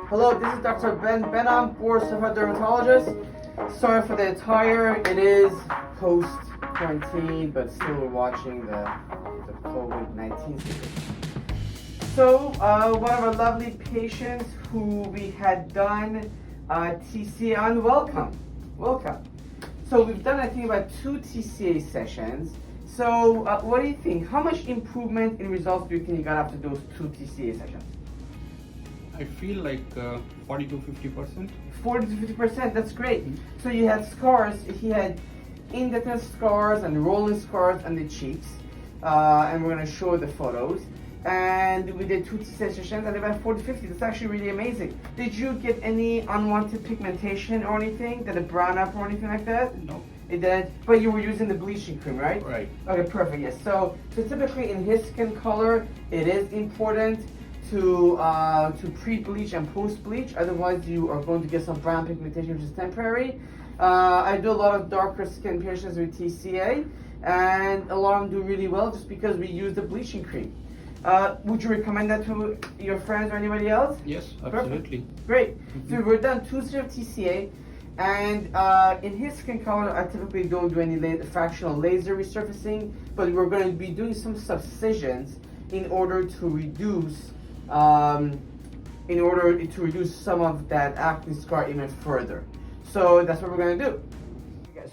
Hello, this is Dr. Behnam, board certified dermatologist. Sorry for the attire. It is post-quarantine, but still we're watching the COVID-19 situation. So, one of our lovely patients who we had done TCA on, welcome. So we've done, I think, about 2 TCA sessions. So, what do you think? How much improvement in results do you think you got after those 2 TCA sessions? I feel like 40 to 50%. 40 to 50%, that's great. So you had scars, he had indefinite scars and rolling scars on the cheeks. And we're gonna show the photos. And we did 2 sessions and about 40 to 50, that's actually really amazing. Did you get any unwanted pigmentation or anything? Did it brown up or anything like that? No. It didn't, but you were using the bleaching cream, right? Right. Okay, perfect, yes. So typically in his skin color, it is important to pre-bleach and post-bleach, otherwise you are going to get some brown pigmentation, which is temporary. I do a lot of darker skin patients with TCA, and a lot of them do really well just because we use the bleaching cream. Would you recommend that to your friends or anybody else? Yes, absolutely. Perfect. Great. So we're done 2 sessions of TCA, and in his skin color, I typically don't do any fractional laser resurfacing, but we're going to be doing some subcisions in order to reduce some of that acne scar even further. So that's what we're going to do.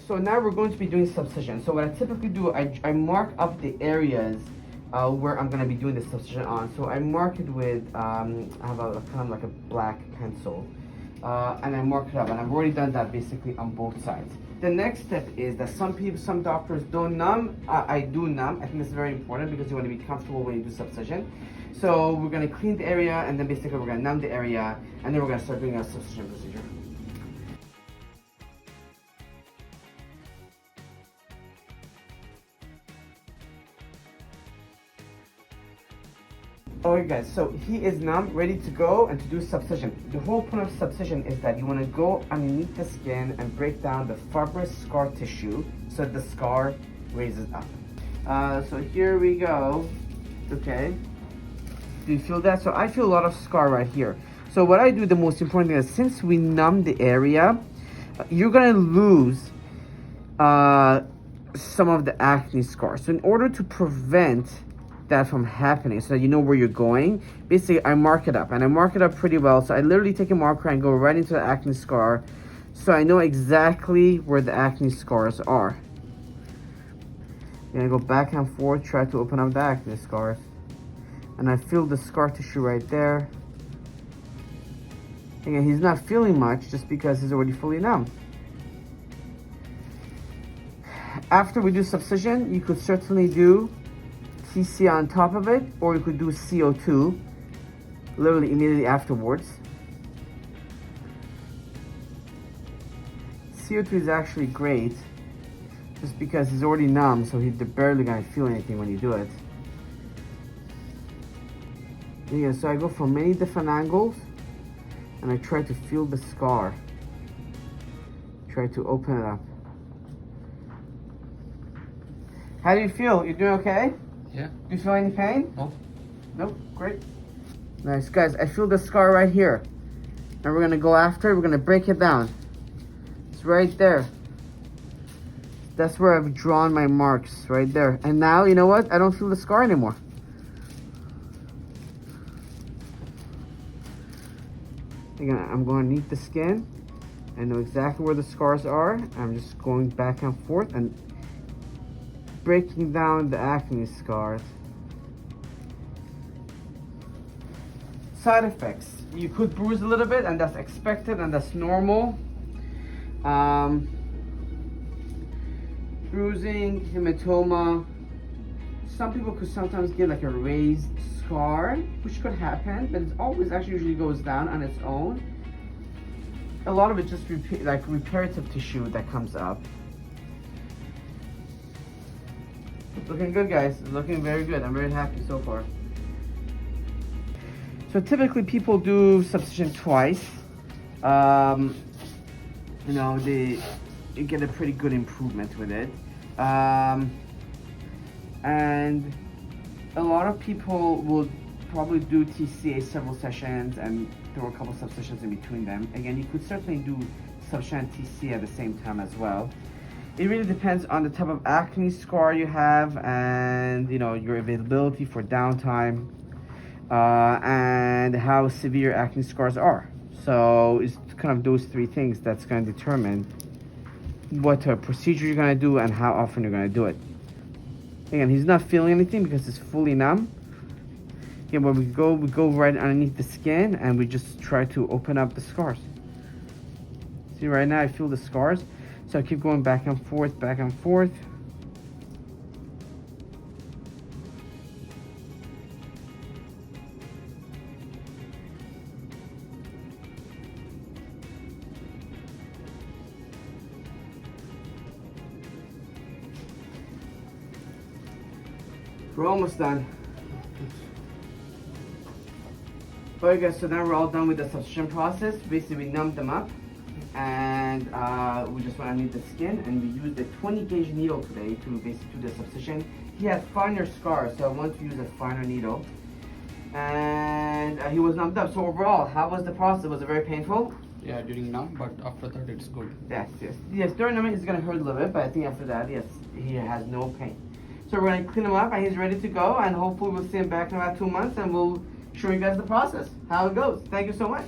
So now we're going to be doing subcision. So what I typically do, I mark up the areas where I'm going to be doing the subcision on. So I mark it with, I have a kind of like a black pencil. And I mark it up, and I've already done that basically on both sides. The next step is that some doctors don't numb. I do numb. I think this is very important because you want to be comfortable when you do subcision. So we're going to clean the area, and then basically we're going to numb the area, and then we're going to start doing our subcision procedure. Alright guys, so he is now ready to go and to do subcision. The whole point of subcision is that you want to go underneath the skin and break down the fibrous scar tissue so the scar raises up. So here we go. Okay. Do you feel that? So I feel a lot of scar right here. So what I do, the most important thing is, since we numb the area, you're going to lose some of the acne scars. So in order to prevent that from happening, so that you know where you're going, basically I mark it up, and I mark it up pretty well. So I literally take a marker and go right into the acne scar, so I know exactly where the acne scars are. I'm gonna go back and forth, try to open up the acne scars, and I feel the scar tissue right there. Again, he's not feeling much just because he's already fully numb. After we do subcision, you could certainly do TCA on top of it, or you could do CO2 literally immediately afterwards. CO2 is actually great just because he's already numb, so he's barely gonna feel anything when you do it. Yeah, so I go from many different angles and I try to feel the scar. Try to open it up. How do you feel? You doing okay? Yeah. Do you feel any pain? No. Nope, great. Nice, guys, I feel the scar right here. And we're gonna go after it, we're gonna break it down. It's right there. That's where I've drawn my marks, right there. And now, you know what? I don't feel the scar anymore. Again, I'm going underneath the skin. I know exactly where the scars are. I'm just going back and forth and breaking down the acne scars. Side effects. You could bruise a little bit, and that's expected and that's normal. Bruising, hematoma. Some people could sometimes get like a raised scar, which could happen, but it always actually usually goes down on its own. A lot of it just like reparative tissue that comes up. Looking good, guys. Looking very good. I'm very happy so far. So typically people do subcision twice. You know, you get a pretty good improvement with it. And a lot of people will probably do TCA several sessions and throw a couple subcisions in between them. Again, you could certainly do subcision and TCA at the same time as well. It really depends on the type of acne scar you have and your availability for downtime and how severe acne scars are. So it's kind of those three things that's going to determine what procedure you're going to do and how often you're going to do it. Again, he's not feeling anything because it's fully numb. Again, when we go right underneath the skin and we just try to open up the scars. See, right now I feel the scars. So I keep going back and forth, back and forth. We're almost done. Alright guys, so now we're all done with the subcision process. Basically we numbed them up and we just went underneath the skin and we used a 20 gauge needle today to basically do the subcision. He had finer scars, so I wanted to use a finer needle. And he was numbed up. So overall, how was the process? Was it very painful? Yeah, during numb, but after that it's good. Yes, during numbing it's gonna hurt a little bit, but I think after that, yes, he has no pain. So we're gonna clean him up and he's ready to go, and hopefully we'll see him back in about 2 months and we'll show you guys the process, how it goes. Thank you so much.